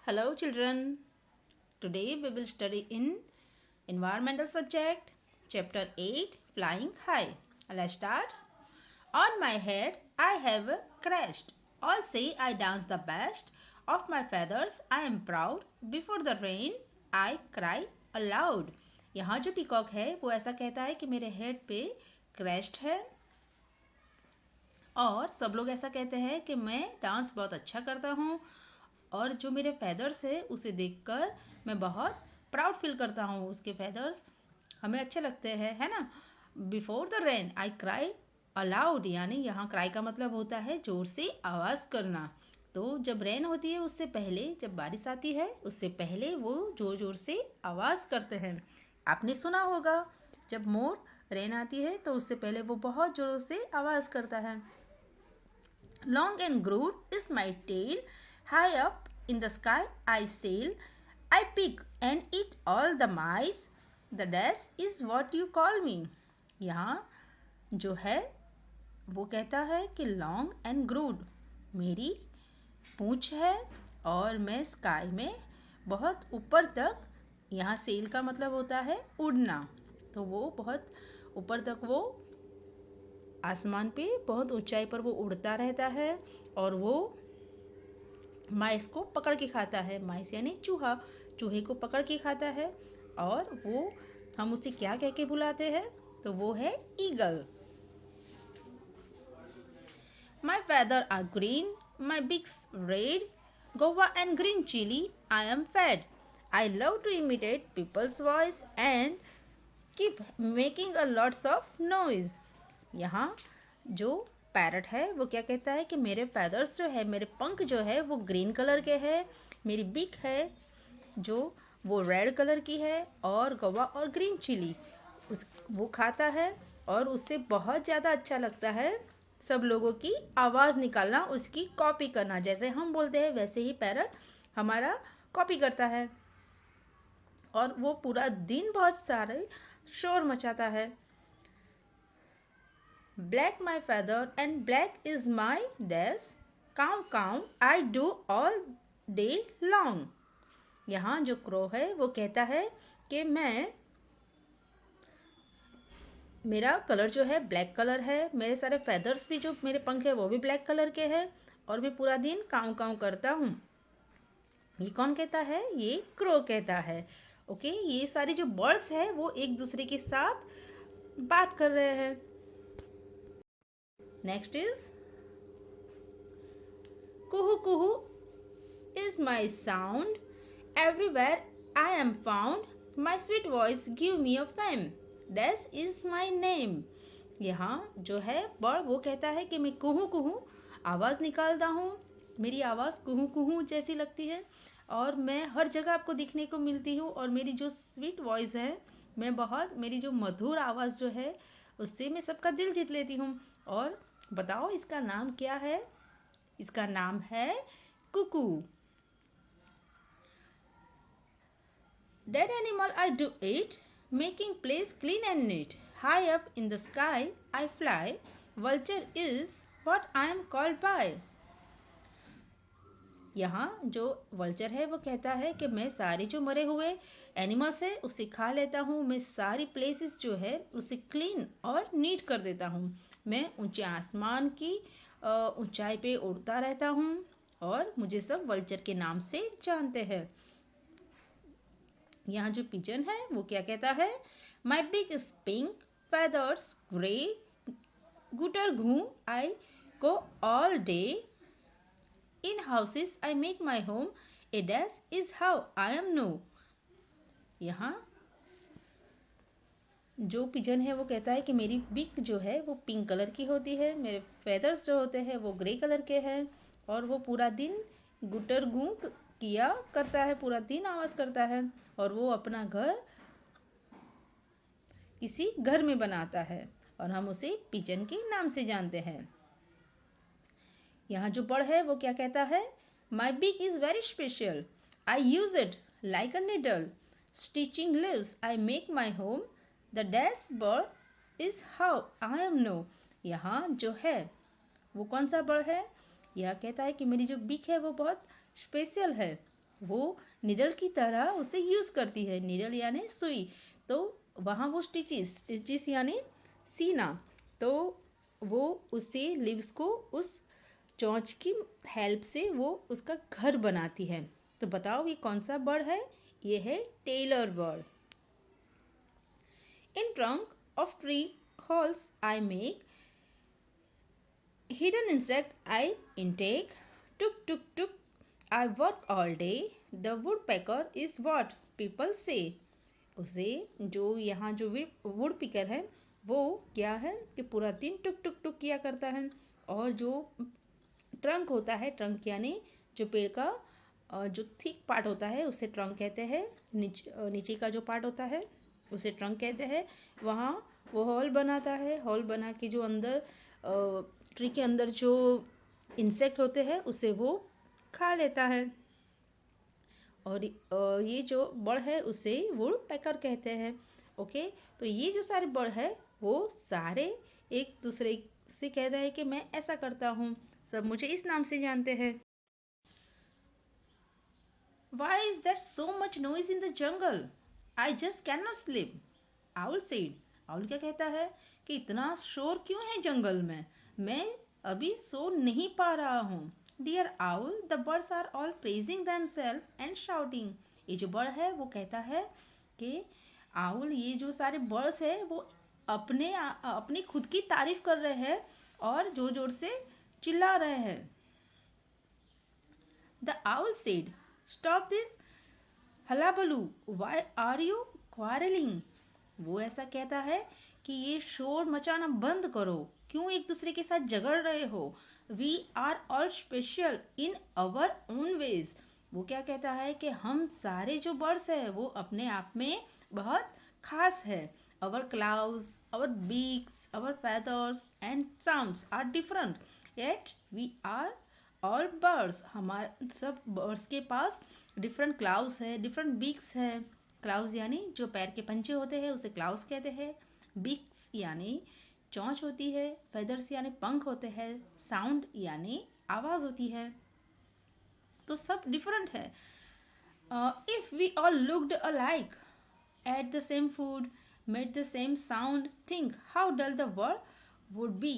Hello children. Today we will study in environmental subject chapter 8 flying high. Let's start. On my head I have a crest. All say I dance the best. Of my feathers I am proud. Before the rain I cry aloud. यहाँ जो peacock है वो ऐसा कहता है कि मेरे head पे क्रेस्ट है और सब लोग ऐसा कहते हैं कि मैं डांस बहुत अच्छा करता हूँ और जो मेरे फेदर्स है उसे देखकर मैं बहुत प्राउड फील करता हूँ। उसके फेदर्स हमें अच्छे लगते हैं, है ना। Before the rain I cry allowed, यानी यहाँ क्राई का मतलब होता है जोर से आवाज़ करना। तो जब रेन होती है उससे पहले, जब बारिश आती है उससे पहले वो जोर जोर से आवाज़ करते हैं। आपने सुना होगा जब मोर रेन आती है तो उससे पहले वो बहुत जोरों से आवाज़ करता है। Long and grooved is my tail, high up in the sky I sail. I pick and eat all the mice. The dash is what you call me. यहाँ जो है वो कहता है कि लॉन्ग एंड ग्रूड मेरी पूंछ है और मैं स्काई में बहुत ऊपर तक, यहाँ सेल का मतलब होता है उड़ना, तो वो बहुत ऊपर तक वो आसमान पे बहुत ऊंचाई पर वो उड़ता रहता है और वो माइस को पकड़ के खाता है। माइस यानी चूहा, चूहे को पकड़ के खाता है और वो हम उसे क्या कह के बुलाते हैं, तो वो है eagle. My feathers are green, my beak's red, guava and green chili I am fed. I love to imitate people's voice and keep making a lots of noise. यहाँ जो पैरट है वो क्या कहता है कि मेरे फेदर्स जो है, मेरे पंख जो है वो ग्रीन कलर के है, मेरी बीक है जो वो रेड कलर की है और गवा और ग्रीन चिली वो खाता है और उससे बहुत ज़्यादा अच्छा लगता है सब लोगों की आवाज़ निकालना, उसकी कॉपी करना। जैसे हम बोलते हैं वैसे ही पैरट हमारा कॉपी करता है और वो पूरा दिन बहुत सारे शोर मचाता है। Black my feather and black is my dash. Cow cow I do all day long. यहाँ जो क्रो है वो कहता है कि मेरा कलर जो है ब्लैक कलर है, मेरे सारे फेदर्स भी, जो मेरे पंख है वो भी ब्लैक कलर के हैं और मैं पूरा दिन काऊ काऊ करता हूँ। ये कौन कहता है? ये क्रो कहता है। ओके, ये सारी जो बर्ड्स है वो एक दूसरे के साथ बात कर रहे हैं। Next is Kuhu Kuhu is my sound. Everywhere I am found. My sweet voice give me a fame. That is my name. यहाँ जो है बर्ड वो कहता है कि मैं कुहू कुहू आवाज़ निकालता हूँ, मेरी आवाज़ कुहू कुहू जैसी लगती है और मैं हर जगह आपको दिखने को मिलती हूँ और मेरी जो स्वीट वॉइस है, मैं बहुत, मेरी जो मधुर आवाज़ जो है उससे मैं सबका दिल जीत लेती हूँ। और बताओ इसका नाम क्या है? इसका नाम है Kuku. That animal I do eat, making place clean and neat. High up in the sky I fly. Vulture is what I am called by. यहाँ जो वल्चर है वो कहता है कि मैं सारे जो मरे हुए एनिमल्स है उसे खा लेता हूँ, मैं सारी प्लेसेस जो है उसे क्लीन और नीट कर देता हूँ। मैं ऊंचे आसमान की ऊंचाई पे उड़ता रहता हूँ और मुझे सब वल्चर के नाम से जानते हैं। यहाँ जो पिजन है वो क्या कहता है? My beak is pink, feathers grey, गुटर घू I go all day, in houses I make my home, a dash is how I am known. यहाँ जो पिजन है वो कहता है कि मेरी बिग जो है वो पिंक कलर की होती है, मेरे फेदर्स जो होते हैं वो ग्रे कलर के हैं और वो पूरा दिन गुटर गू किया करता है, पूरा दिन आवाज़ करता है और वो अपना घर किसी घर में बनाता है और हम उसे पिजन के नाम से जानते हैं। यहाँ जो बर्ड है वो क्या कहता है? My beak is very special, I use it like a needle, stitching leaves I make my home, the dash bird is how I am known. यहाँ जो है वो कौन सा बर्ड है? यह कहता है कि मेरी जो बीक है वो बहुत स्पेशल है वो निडल की तरह उसे यूज करती है। निडल यानी सुई, तो वहाँ वो स्टिचेस, स्टिचेस यानी सीना, तो वो उसे लीव्स को उस चोंच की हेल्प से वो उसका घर बनाती है। तो बताओ ये कौन सा बर्ड है? ये है tailor bird. In trunk of tree holes I make, hidden insect I intake, tuk tuk tuk I work all day, the woodpecker is what people say. उसे जो यहाँ जो वुड पिकर है वो क्या है कि पूरा दिन टुक टुक टुक किया करता है। और जो ट्रंक होता है, ट्रंक यानी जो पेड़ का जो थिक पार्ट होता है उसे ट्रंक कहते हैं। नीचे का जो पार्ट होता है उसे ट्रंक कहते हैं। वहाँ वो हॉल बनाता है, हॉल बना के जो अंदर ट्री के अंदर जो इंसेक्ट होते हैं उसे वो खा लेता है। और ये जो बर्ड है उसे वुड पैकर कहते हैं। ओके, तो ये जो सारे बर्ड है वो सारे एक दूसरे से कहता है कि मैं ऐसा करता हूँ, सब मुझे इस नाम से जानते हैं। Why is there so much noise in the jungle? I just cannot sleep. Owl said. Owl क्या कहता है कि इतना शोर क्यों है जंगल में, मैं अभी सो नहीं पा रहा हूँ। Dear owl, the birds are all praising themselves and shouting. ये जो बर्ड है वो कहता है कि आउल, ये जो सारे बर्ड्स है वो अपनी खुद की तारीफ कर रहे हैं और जोर जोर से चिल्ला रहे हैं। The owl said, Stop this hullabaloo. Why are you quarreling? वो ऐसा कहता है कि ये शोर मचाना बंद करो, क्यों एक दूसरे के साथ झगड़ रहे हो। We are all special in our own ways. वो क्या कहता है कि हम सारे जो बर्ड्स है वो अपने आप में बहुत खास है। Our claws, our beaks, our feathers and sounds are different, yet we are all birds. हमारे सब बर्ड्स के पास डिफरेंट क्लाउज है, डिफरेंट बीक्स है। क्लाउज यानी जो पैर के पंजे होते हैं उसे क्लाउज कहते हैं। बीक्स यानी चोंच होती है। फेदर्स यानी पंख होते हैं। साउंड यानी आवाज होती है। तो सब डिफरेंट है। If we all looked alike, ate the same food, made the same sound, think how dull the world would be.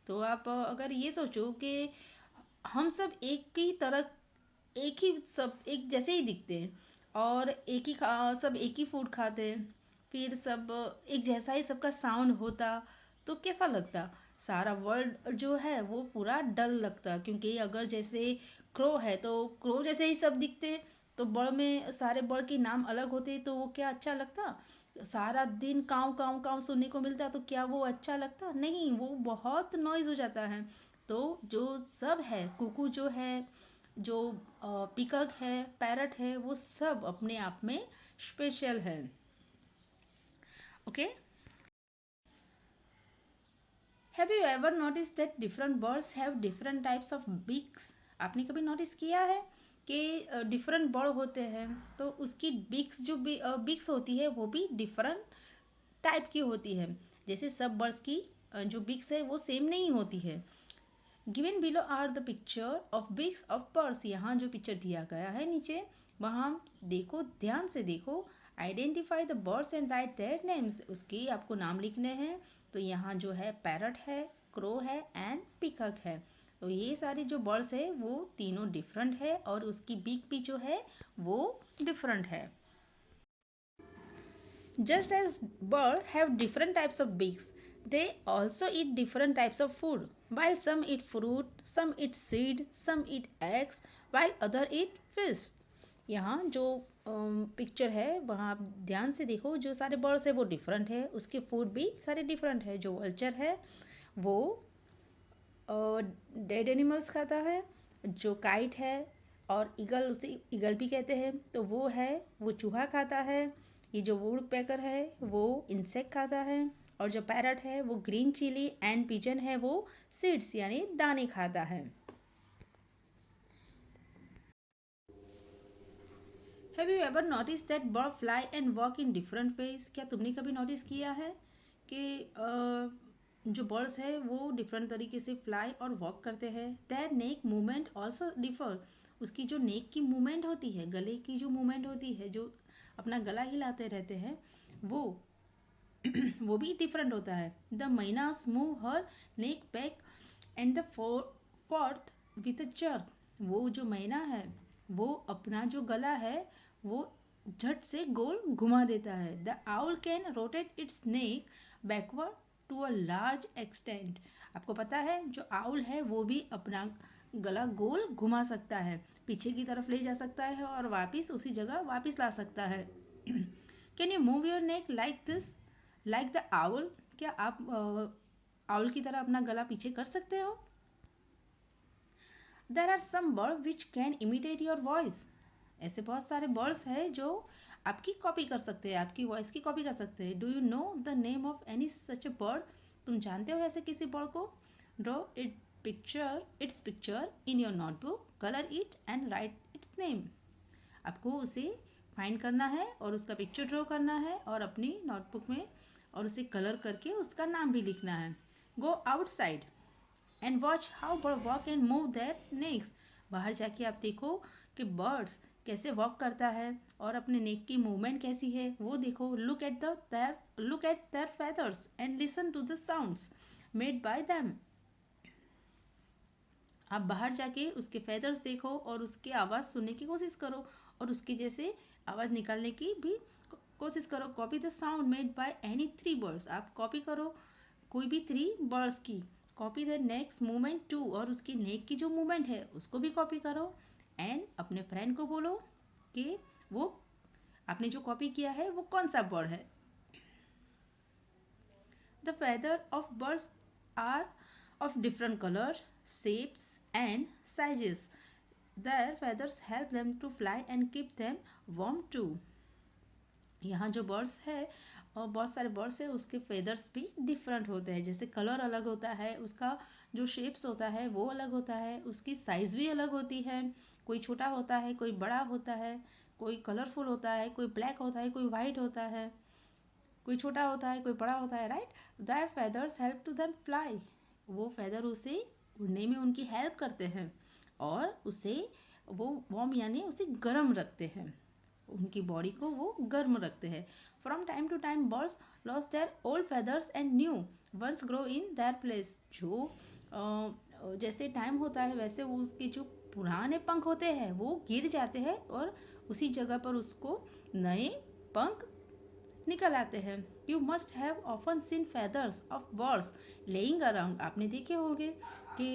तो आप अगर ये सोचो कि हम सब एक ही तरह, एक ही सब एक जैसे ही दिखते हैं और एक ही सब एक ही फूड खाते हैं, फिर सब एक जैसा ही सबका साउंड होता, तो कैसा लगता? सारा वर्ल्ड जो है वो पूरा डल लगता। क्योंकि अगर जैसे क्रो है तो क्रो जैसे ही सब दिखते, तो बर्ड में सारे बर्ड के नाम अलग होते तो वो क्या अच्छा लगता? सारा दिन काव काव काव सुनने को मिलता तो क्या वो अच्छा लगता? नहीं, वो बहुत नॉइज हो जाता है। तो जो सब है, कुकू जो है, जो पिकक है, पैरट है, वो सब अपने आप में स्पेशल है। Okay, have you ever notice that different birds have different types of beaks? आपने कभी नोटिस किया है कि डिफरेंट बर्ड होते हैं तो उसकी बीक्स जो बीक्स होती है वो भी डिफरेंट टाइप की होती है। जैसे सब बर्ड्स की जो बीक्स है वो सेम नहीं होती है। Given below are the picture of beaks of birds. यहाँ जो पिक्चर दिया गया है नीचे, वहाँ देखो, ध्यान से देखो। Identify the birds and right their names. उसके आपको नाम लिखने हैं। तो यहाँ जो है पैरट है, क्रो है एंड पिकक है। तो ये सारी जो बर्ड्स है वो तीनों डिफरेंट है और उसकी बीक भी जो है वो डिफरेंट है। Just as birds have different types of beaks, they also eat different types of food. While some eat fruit, some eat seed, some eat eggs, while other eat fish. यहाँ जो picture है वहाँ आप ध्यान से देखो, जो सारे बर्ड्स है वो डिफरेंट है, उसके फूड भी सारे डिफरेंट है। जो वल्चर है वो डेड एनिमल्स खाता है। जो काइट है और ईगल, उसे ईगल भी कहते हैं, तो वो चूहा खाता है। ये जो वुड पैकर है वो इंसेक्ट खाता है। और जो पैरट है वो ग्रीन चिली एंड पिजन है वो सीड्स यानी दाने खाता है। Have you ever notice that bird fly and walk in different ways? क्या तुमने कभी नोटिस किया है कि जो बर्ड्स है वो डिफरेंट तरीके से फ्लाई और वॉक करते हैं। Their neck movement also differ. उसकी जो नेक की मूवमेंट होती है, गले की जो मूवमेंट होती है, जो अपना गला हिलाते रहते हैं, वो वो भी डिफरेंट होता है। The mynas move her neck back and the forth with a jerk. वो जो मैना है वो अपना जो गला है वो झट से गोल घुमा देता है। The owl can rotate its neck backward to a large extent. आपको पता है जो आउल है वो भी अपना गला गोल घुमा सकता है, पीछे की तरफ ले जा सकता है और वापिस उसी जगह वापिस ला सकता है। Can you move your neck like this like the owl? क्या आप आउल की तरह अपना गला पीछे कर सकते हो? There are some bird which can imitate your voice. ऐसे बहुत सारे बर्ड्स हैं जो आपकी कॉपी कर सकते हैं, आपकी वॉइस की कॉपी कर सकते हैं। Do you know the name of any such a bird? तुम जानते हो ऐसे किसी बर्ड को? Draw it's picture in your notebook, colour it and right it's name. आपको उसे फाइंड करना है और उसका पिक्चर ड्रॉ करना है और अपनी नोटबुक में और उसे कलर करके उसका नाम भी लिखना है। Go outside and watch how bird walk and move their necks. बाहर जाके आप देखो कि बर्ड्स कैसे वॉक करता है और अपने नेक की मूवमेंट कैसी है वो देखो। Look at their feathers and listen to the sounds made by them. आप बाहर जाके उसके फेदर्स देखो और उसकी आवाज़ सुनने की कोशिश करो और उसके जैसे आवाज़ निकालने की भी कोशिश करो। Copy the sound made by any three birds. आप कॉपी करो कोई भी थ्री बर्ड्स की। Copy the next movement too, और उसकी नेक की जो मूवमेंट है उसको भी कॉपी करो। एंड अपने फ्रेंड को बोलो कि वो आपने जो कॉपी किया है वो कौन सा बर्ड है। The feather of birds are of different colors, shapes and sizes. Their feathers help them to fly and keep them warm too. यहाँ जो बर्ड्स है और बहुत सारे बर्ड्स है उसके फेदर्स भी डिफरेंट होते हैं। जैसे कलर अलग होता है, उसका जो शेप्स होता है वो अलग होता है, उसकी साइज़ भी अलग होती है। कोई छोटा होता है, कोई बड़ा होता है, कोई कलरफुल होता है, कोई ब्लैक होता है, कोई वाइट होता है, कोई छोटा होता है, कोई बड़ा होता है, right. That feathers help to them fly. वो फेदर उसे उड़ने में उनकी हेल्प करते हैं और उसे वो वार्म यानी उसे गर्म रखते हैं, उनकी बॉडी को वो गर्म रखते हैं। From time to time birds lose their old feathers and new ones grow in their place. जो जैसे टाइम होता है वैसे वो उसके जो पुराने पंख होते हैं वो गिर जाते हैं और उसी जगह पर उसको नए पंख निकल आते हैं। You must have often seen feathers of birds laying around. आपने देखे होंगे कि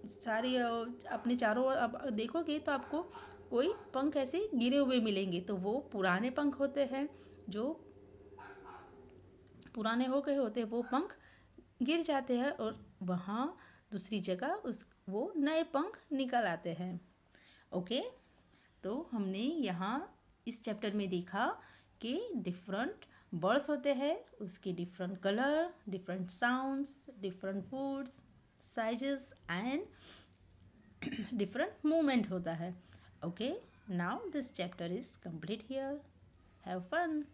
सारी अपने चारों ओर अब देखोगे तो आपको कोई पंख ऐसे गिरे हुए मिलेंगे, तो वो पुराने पंख होते हैं। जो पुराने हो गए होते हैं वो पंख गिर जाते हैं और वहाँ दूसरी जगह उस वो नए पंख निकल आते हैं। ओके, तो हमने यहाँ इस चैप्टर में देखा कि डिफरेंट बर्ड्स होते हैं, उसके different colour, different sounds, different foods, sizes and different movement होता है। Okay, now this chapter is complete here. Have fun.